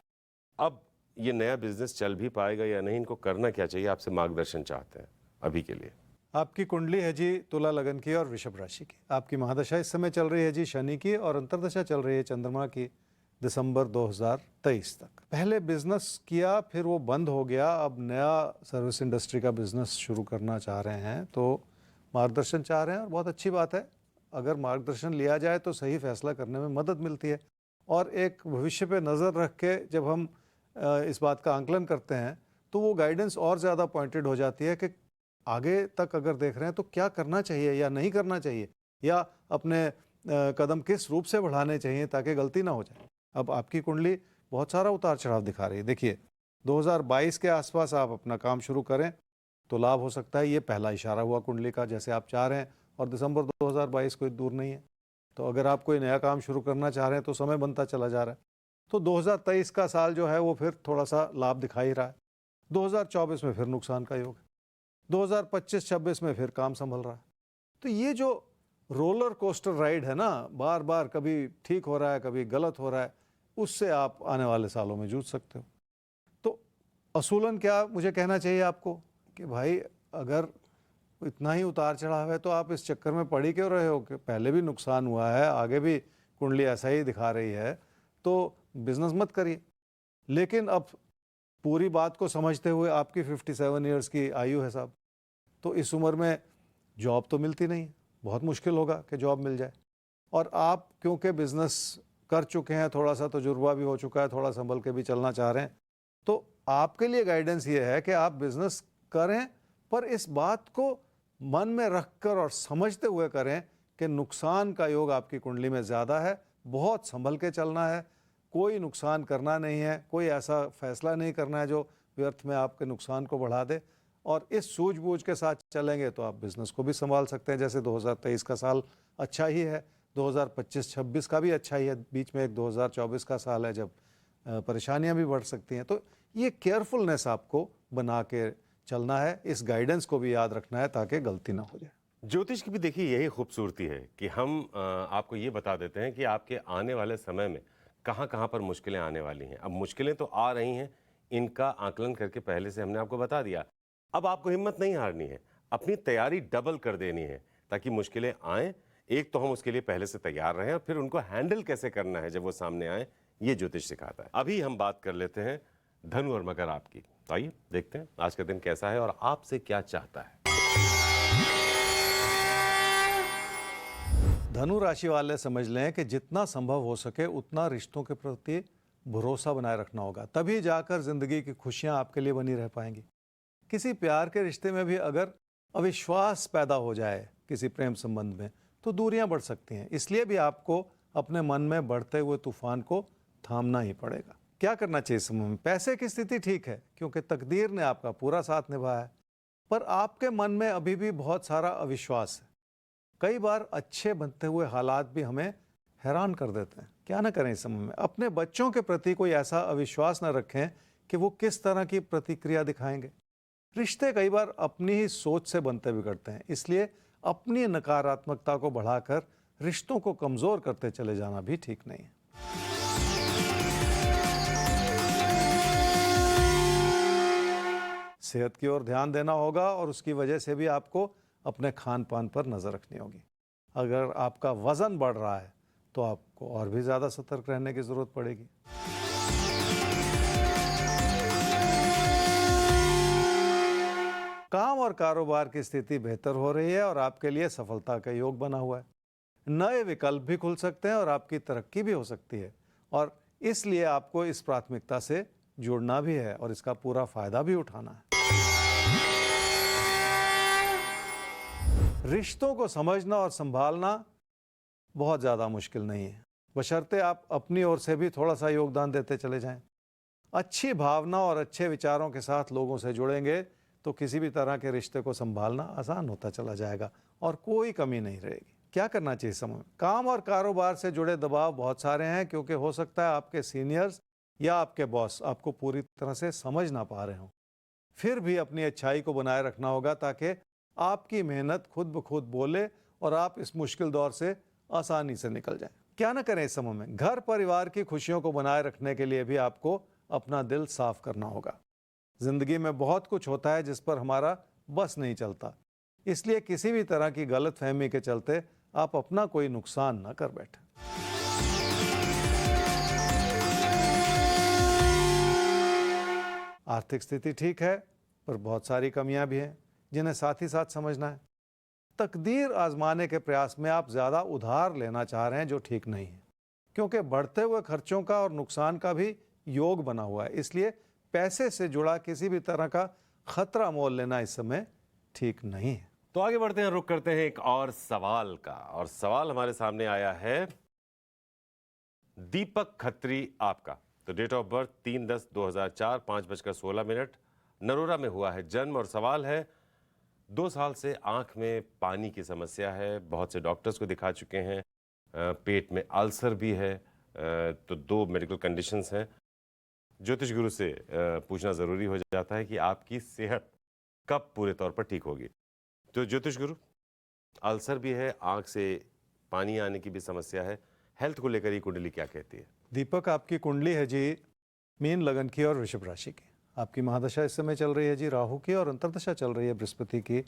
अब ये नया बिजनेस चल भी पाएगा या नहीं? इनको करना क्या चाहिए? आपसे मार्गदर्शन चाहते हैं अभी के लिए। आपकी कुंडली है जी तुला लगन की और वृषभ राशि की। आपकी महादशा इस समय चल रही है जी शनि की, और अंतर्दशा चल रही है चंद्रमा की दिसंबर 2023 तक। पहले बिजनेस किया, फिर वो बंद हो गया, अब नया सर्विस इंडस्ट्री का बिजनेस शुरू करना चाह रहे हैं, तो मार्गदर्शन चाह रहे हैं और बहुत अच्छी बात है। अगर मार्गदर्शन लिया जाए तो सही फैसला करने में मदद मिलती है, और एक भविष्य पे नज़र रख के जब हम इस बात का आंकलन करते हैं तो वो गाइडेंस और ज़्यादा पॉइंटेड हो जाती है कि आगे तक अगर देख रहे हैं तो क्या करना चाहिए या नहीं करना चाहिए, या अपने कदम किस रूप से बढ़ाने चाहिए ताकि गलती ना हो जाए। अब आपकी कुंडली बहुत सारा उतार चढ़ाव दिखा रही है। देखिए 2022 के आसपास आप अपना काम शुरू करें तो लाभ हो सकता है, ये पहला इशारा हुआ कुंडली का जैसे आप चाह रहे हैं, और दिसंबर 2022 कोई दूर नहीं है। तो अगर आप कोई नया काम शुरू करना चाह रहे हैं तो समय बनता चला जा रहा है। तो 2023 का साल जो है वो फिर थोड़ा सा लाभ दिखा ही रहा है। 2024 में फिर नुकसान का योग है, 2025-26 में फिर काम संभल रहा है। तो ये जो रोलर कोस्टर राइड है ना, बार बार कभी ठीक हो रहा है कभी गलत हो रहा है, उससे आप आने वाले सालों में जूझ सकते हो। तो असूलन क्या मुझे कहना चाहिए आपको कि भाई अगर इतना ही उतार चढ़ाव है तो आप इस चक्कर में पड़ ही क्यों रहे हो कि पहले भी नुकसान हुआ है, आगे भी कुंडली ऐसा ही दिखा रही है, तो बिजनेस मत करिए। लेकिन अब पूरी बात को समझते हुए, आपकी 57 ईयर्स की आयु है साहब, तो इस उम्र में जॉब तो मिलती नहीं है, बहुत मुश्किल होगा कि जॉब मिल जाए। और आप क्योंकि बिजनेस कर चुके हैं, थोड़ा सा तजुर्बा भी हो चुका है, थोड़ा संभल के भी चलना चाह रहे हैं, तो आपके लिए गाइडेंस ये है कि आप बिजनेस करें, पर इस बात को मन में रखकर और समझते हुए करें कि नुकसान का योग आपकी कुंडली में ज़्यादा है, बहुत संभल के चलना है, कोई नुकसान करना नहीं है, कोई ऐसा फैसला नहीं करना है जो व्यर्थ में आपके नुकसान को बढ़ा दे। और इस सूझबूझ के साथ चलेंगे तो आप बिज़नेस को भी संभाल सकते हैं। जैसे 2023 का साल अच्छा ही है, 2025-26 का भी अच्छा ही है, बीच में एक 2024 का साल है जब परेशानियां भी बढ़ सकती हैं। तो ये केयरफुलनेस आपको बना के चलना है, इस गाइडेंस को भी याद रखना है ताकि गलती ना हो जाए। ज्योतिष की भी देखिए यही खूबसूरती है कि हम आपको ये बता देते हैं कि आपके आने वाले समय में कहाँ कहाँ पर मुश्किलें आने वाली हैं। अब मुश्किलें तो आ रही हैं, इनका आकलन करके पहले से हमने आपको बता दिया। अब आपको हिम्मत नहीं हारनी है, अपनी तैयारी डबल कर देनी है ताकि मुश्किलें आएँ, एक तो हम उसके लिए पहले से तैयार रहें और फिर उनको हैंडल कैसे करना है जब वो सामने आए, ये ज्योतिष सिखाता है। अभी हम बात कर लेते हैं धनु और मकर आपकी। तो आइए देखते हैं आज का दिन कैसा है और आपसे क्या चाहता है। धनु राशि वाले समझ लें कि जितना संभव हो सके उतना रिश्तों के प्रति भरोसा बनाए रखना होगा, तभी जाकर जिंदगी की खुशियां आपके लिए बनी रह पाएंगी। किसी प्यार के रिश्ते में भी अगर अविश्वास पैदा हो जाए किसी प्रेम संबंध में तो दूरियां बढ़ सकती हैं। इसलिए भी आपको अपने मन में बढ़ते हुए तूफान को थामना ही पड़ेगा। क्या करना चाहिए इस समय में? पैसे की स्थिति ठीक है क्योंकि तकदीर ने आपका पूरा साथ निभाया है, पर आपके मन में अभी भी बहुत सारा अविश्वास है। कई बार अच्छे बनते हुए हालात भी हमें हैरान कर देते हैं। क्या ना करें इस समय में? अपने बच्चों के प्रति कोई ऐसा अविश्वास न रखें कि वो किस तरह की प्रतिक्रिया दिखाएंगे। रिश्ते कई बार अपनी ही सोच से बनते बिगड़ते हैं, इसलिए अपनी नकारात्मकता को बढ़ाकर रिश्तों को कमजोर करते चले जाना भी ठीक नहीं है। सेहत की ओर ध्यान देना होगा और उसकी वजह से भी आपको अपने खान पान पर नजर रखनी होगी। अगर आपका वजन बढ़ रहा है तो आपको और भी ज्यादा सतर्क रहने की जरूरत पड़ेगी। काम और कारोबार की स्थिति बेहतर हो रही है और आपके लिए सफलता का योग बना हुआ है। नए विकल्प भी खुल सकते हैं और आपकी तरक्की भी हो सकती है, और इसलिए आपको इस प्राथमिकता से जुड़ना भी है और इसका पूरा फायदा भी उठाना है। रिश्तों को समझना और संभालना बहुत ज़्यादा मुश्किल नहीं है, बशर्ते आप अपनी ओर से भी थोड़ा सा योगदान देते चले जाएं। अच्छी भावना और अच्छे विचारों के साथ लोगों से जुड़ेंगे तो किसी भी तरह के रिश्ते को संभालना आसान होता चला जाएगा और कोई कमी नहीं रहेगी। क्या करना चाहिए समय में? काम और कारोबार से जुड़े दबाव बहुत सारे हैं क्योंकि हो सकता है आपके सीनियर्स या आपके बॉस आपको पूरी तरह से समझ ना पा रहे हों। फिर भी अपनी अच्छाई को बनाए रखना होगा ताकि आपकी मेहनत खुद ब खुद बोले और आप इस मुश्किल दौर से आसानी से निकल जाएं। क्या ना करें इस समय में? घर परिवार की खुशियों को बनाए रखने के लिए भी आपको अपना दिल साफ करना होगा। जिंदगी में बहुत कुछ होता है जिस पर हमारा बस नहीं चलता, इसलिए किसी भी तरह की गलतफहमी के चलते आप अपना कोई नुकसान न कर बैठे। आर्थिक स्थिति ठीक है, पर बहुत सारी कमियां भी हैं जिन्हें साथ ही साथ समझना है। तकदीर आजमाने के प्रयास में आप ज्यादा उधार लेना चाह रहे हैं जो ठीक नहीं है, क्योंकि बढ़ते हुए खर्चों का और नुकसान का भी योग बना हुआ है। इसलिए पैसे से जुड़ा किसी भी तरह का खतरा मोल लेना इस समय ठीक नहीं है। तो आगे बढ़ते हैं, रुक करते हैं एक और सवाल का, और सवाल हमारे सामने आया है दीपक खत्री आपका। तो डेट ऑफ बर्थ 3/10/2004, 5:16, नरोरा में हुआ है जन्म। और सवाल है 2 साल से आंख में पानी की समस्या है, बहुत से डॉक्टर्स को दिखा चुके हैं, पेट में अल्सर भी है, तो 2 मेडिकल कंडीशंस हैं। ज्योतिष गुरु से पूछना जरूरी हो जाता है कि आपकी सेहत कब पूरे तौर पर ठीक होगी। तो ज्योतिष गुरु, अल्सर भी है, आंख से पानी आने की भी समस्या है, हेल्थ को लेकर ये कुंडली क्या कहती है? दीपक, आपकी कुंडली है जी मीन लगन की और वृषभ राशि की। आपकी महादशा इस समय चल रही है जी राहु की, और अंतर्दशा चल रही है बृहस्पति की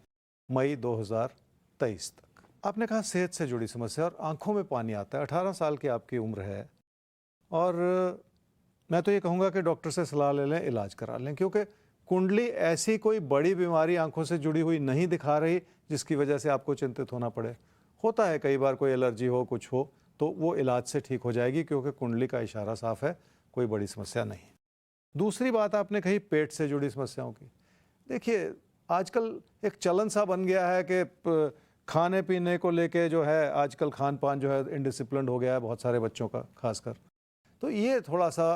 मई 2023 तक। आपने कहा सेहत से जुड़ी समस्या और आंखों में पानी आता है। 18 साल की आपकी उम्र है और मैं तो ये कहूँगा कि डॉक्टर से सलाह ले लें, इलाज करा लें, क्योंकि कुंडली ऐसी कोई बड़ी बीमारी आंखों से जुड़ी हुई नहीं दिखा रही जिसकी वजह से आपको चिंतित होना पड़े। होता है कई बार कोई एलर्जी हो, कुछ हो, तो वो इलाज से ठीक हो जाएगी क्योंकि कुंडली का इशारा साफ है, कोई बड़ी समस्या नहीं। दूसरी बात आपने कही पेट से जुड़ी समस्याओं की। देखिए, आजकल एक चलन सा बन गया है कि खाने पीने को लेके जो है आजकल खान पान जो है इनडिसिप्लिन हो गया है बहुत सारे बच्चों का, खासकर तो ये थोड़ा सा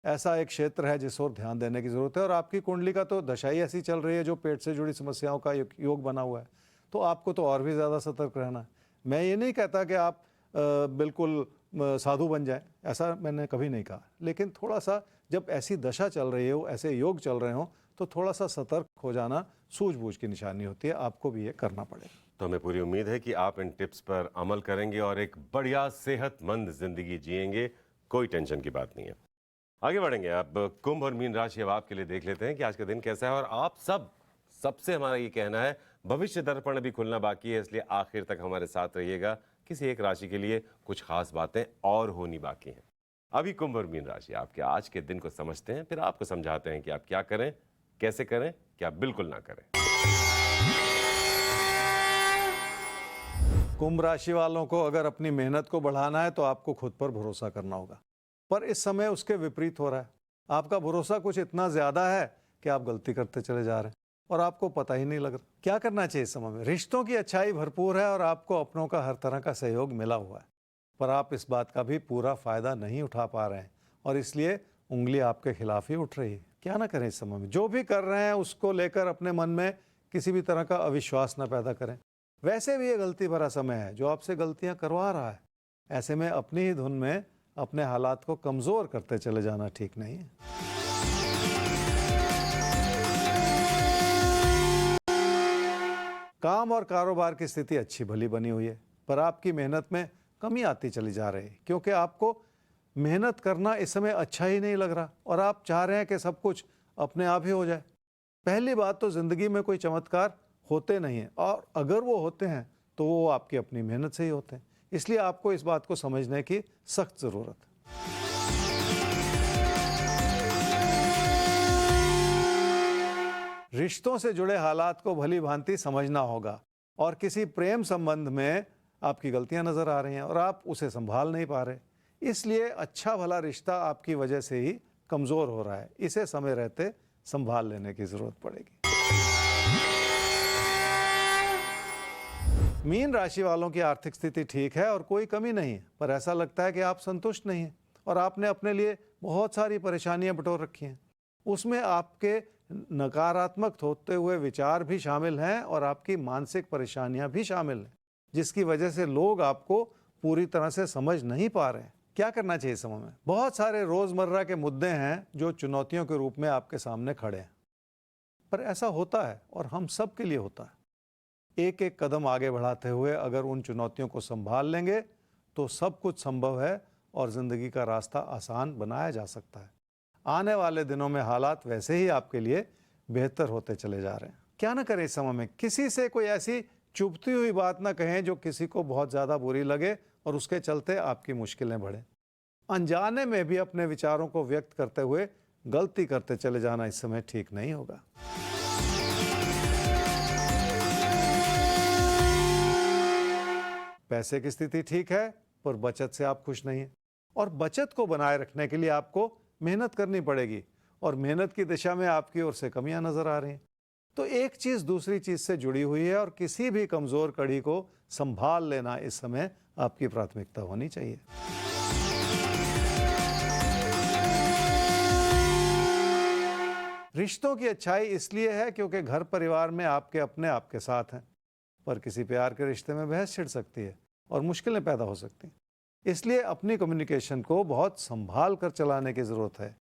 ऐसा एक क्षेत्र है जिस ओर ध्यान देने की ज़रूरत है। और आपकी कुंडली का तो दशा ही ऐसी चल रही है जो पेट से जुड़ी समस्याओं का योग बना हुआ है, तो आपको तो और भी ज़्यादा सतर्क रहना है। मैं ये नहीं कहता कि आप बिल्कुल साधु बन जाएं, ऐसा मैंने कभी नहीं कहा, लेकिन थोड़ा सा जब ऐसी दशा चल रही हो, ऐसे योग चल रहे हो, तो थोड़ा सा सतर्क हो जाना सूझबूझ की निशानी होती है। आपको भी ये करना पड़ेगा। तो हमें पूरी उम्मीद है कि आप इन टिप्स पर अमल करेंगे और एक बढ़िया सेहतमंद जिंदगी जिएंगे। कोई टेंशन की बात नहीं है। आगे बढ़ेंगे। अब कुंभ और मीन राशि अब आपके लिए देख लेते हैं कि आज का दिन कैसा है। और आप सबसे हमारा ये कहना है, भविष्य दर्पण अभी खुलना बाकी है, इसलिए आखिर तक हमारे साथ रहिएगा। किसी एक राशि के लिए कुछ खास बातें और होनी बाकी हैं। अभी कुंभ और मीन राशि आपके आज के दिन को समझते हैं, फिर आपको समझाते हैं कि आप क्या करें, कैसे करें, क्या बिल्कुल ना करें। कुंभ राशि वालों को अगर अपनी मेहनत को बढ़ाना है तो आपको खुद पर भरोसा करना होगा, पर इस समय उसके विपरीत हो रहा है। आपका भरोसा कुछ इतना ज़्यादा है कि आप गलती करते चले जा रहे हैं और आपको पता ही नहीं लग रहा। क्या करना चाहिए इस समय में? रिश्तों की अच्छाई भरपूर है और आपको अपनों का हर तरह का सहयोग मिला हुआ है, पर आप इस बात का भी पूरा फायदा नहीं उठा पा रहे हैं और इसलिए उंगली आपके खिलाफ ही उठ रही है। क्या ना करें इस समय में? जो भी कर रहे हैं उसको लेकर अपने मन में किसी भी तरह का अविश्वास न पैदा करें। वैसे भी ये गलती भरा समय है जो आपसे गलतियां करवा रहा है। ऐसे में अपनी ही धुन में अपने हालात को कमजोर करते चले जाना ठीक नहीं है। काम और कारोबार की स्थिति अच्छी भली बनी हुई है, पर आपकी मेहनत में कमी आती चली जा रही है, क्योंकि आपको मेहनत करना इस समय अच्छा ही नहीं लग रहा और आप चाह रहे हैं कि सब कुछ अपने आप ही हो जाए। पहली बात तो जिंदगी में कोई चमत्कार होते नहीं हैं, और अगर वो होते हैं तो वो आपकी अपनी मेहनत से ही होते हैं। इसलिए आपको इस बात को समझने की सख्त ज़रूरत है। रिश्तों से जुड़े हालात को भली भांति समझना होगा और किसी प्रेम संबंध में आपकी गलतियां नजर आ रही हैं और आप उसे संभाल नहीं पा रहे, इसलिए अच्छा भला रिश्ता आपकी वजह से ही कमजोर हो रहा है। इसे समय रहते संभाल लेने की जरूरत पड़ेगी। मीन राशि वालों की आर्थिक स्थिति ठीक है और कोई कमी नहीं है, पर ऐसा लगता है कि आप संतुष्ट नहीं हैं और आपने अपने लिए बहुत सारी परेशानियां बटोर रखी हैं। उसमें आपके नकारात्मक होते हुए विचार भी शामिल हैं और आपकी मानसिक परेशानियां भी शामिल हैं, जिसकी वजह से लोग आपको पूरी तरह से समझ नहीं पा रहे हैं। क्या करना चाहिए इस समय में? बहुत सारे रोजमर्रा के मुद्दे हैं जो चुनौतियों के रूप में आपके सामने खड़े हैं, पर ऐसा होता है और हम सब के लिए होता है। एक एक कदम आगे बढ़ाते हुए अगर उन चुनौतियों को संभाल लेंगे तो सब कुछ संभव है और जिंदगी का रास्ता आसान बनाया जा सकता है। आने वाले दिनों में हालात वैसे ही आपके लिए बेहतर होते चले जा रहे हैं। क्या ना करें इस समय में? किसी से कोई ऐसी चुभती हुई बात ना कहें जो किसी को बहुत ज़्यादा बुरी लगे और उसके चलते आपकी मुश्किलें बढ़ें। अनजाने में भी अपने विचारों को व्यक्त करते हुए गलती करते चले जाना इस समय ठीक नहीं होगा। पैसे की स्थिति ठीक है, पर बचत से आप खुश नहीं हैं और बचत को बनाए रखने के लिए आपको मेहनत करनी पड़ेगी और मेहनत की दिशा में आपकी ओर से कमियां नजर आ रही हैं। तो एक चीज दूसरी चीज से जुड़ी हुई है और किसी भी कमजोर कड़ी को संभाल लेना इस समय आपकी प्राथमिकता होनी चाहिए। रिश्तों की अच्छाई इसलिए है क्योंकि घर परिवार में आपके अपने आपके साथ हैं, पर किसी प्यार के रिश्ते में बहस छिड़ सकती है और मुश्किलें पैदा हो सकती हैं। इसलिए अपनी कम्युनिकेशन को बहुत संभाल कर चलाने की ज़रूरत है।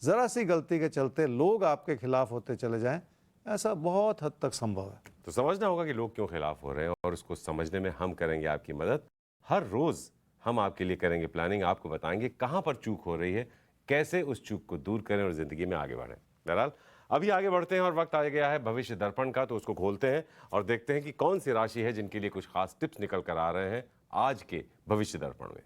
ज़रा सी गलती के चलते लोग आपके खिलाफ होते चले जाएं, ऐसा बहुत हद तक संभव है। तो समझना होगा कि लोग क्यों खिलाफ हो रहे हैं और उसको समझने में हम करेंगे आपकी मदद। हर रोज़ हम आपके लिए करेंगे प्लानिंग, आपको बताएंगे कहाँ पर चूक हो रही है, कैसे उस चूक को दूर करें और ज़िंदगी में आगे बढ़ें। बहरहाल अभी आगे बढ़ते हैं और वक्त आ गया है भविष्य दर्पण का, तो उसको खोलते हैं और देखते हैं कि कौन सी राशि है जिनके लिए कुछ खास टिप्स निकल कर आ रहे हैं आज के भविष्य दर्पण में।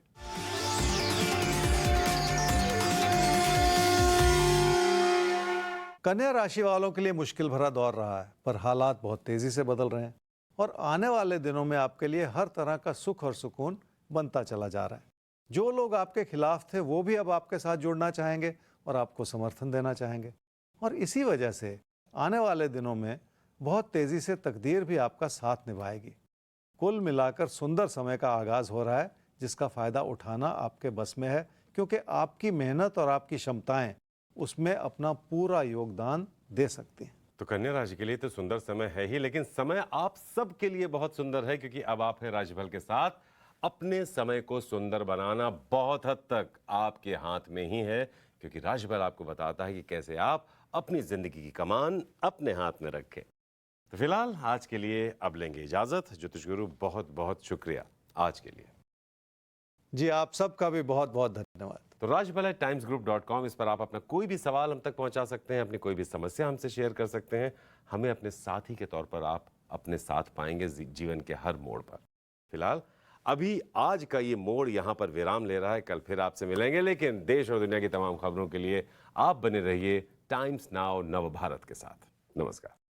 कन्या राशि वालों के लिए मुश्किल भरा दौर रहा है, पर हालात बहुत तेजी से बदल रहे हैं और आने वाले दिनों में आपके लिए हर तरह का सुख और सुकून बनता चला जा रहा है। जो लोग आपके खिलाफ थे वो भी अब आपके साथ जुड़ना चाहेंगे और आपको समर्थन देना चाहेंगे, और इसी वजह से आने वाले दिनों में बहुत तेजी से तकदीर भी आपका साथ निभाएगी। कुल मिलाकर सुंदर समय का आगाज हो रहा है, जिसका फायदा उठाना आपके बस में है, क्योंकि आपकी मेहनत और आपकी क्षमताएं उसमें अपना पूरा योगदान दे सकती हैं। तो कन्या राशि के लिए तो सुंदर समय है ही, लेकिन समय आप सबके लिए बहुत सुंदर है, क्योंकि अब आप है राशिफल के साथ अपने समय को सुंदर बनाना बहुत हद तक आपके हाथ में ही है, क्योंकि राशिफल आपको बताता है कि कैसे आप अपनी जिंदगी की कमान अपने हाथ में रखें। तो फिलहाल आज के लिए अब लेंगे इजाजत। ज्योतिष गुरु बहुत बहुत शुक्रिया आज के लिए। जी, आप सबका भी बहुत बहुत धन्यवाद। तो राशिफल है timesgroup.com, इस पर आप अपना कोई भी सवाल हम तक पहुंचा सकते हैं, अपनी कोई भी समस्या हमसे शेयर कर सकते हैं। हमें अपने साथी के तौर पर आप अपने साथ पाएंगे जीवन के हर मोड़ पर। फिलहाल अभी आज का ये मोड़ यहाँ पर विराम ले रहा है। कल फिर आपसे मिलेंगे, लेकिन देश और दुनिया की तमाम खबरों के लिए आप बने रहिए टाइम्स नाउ नव भारत के साथ। नमस्कार।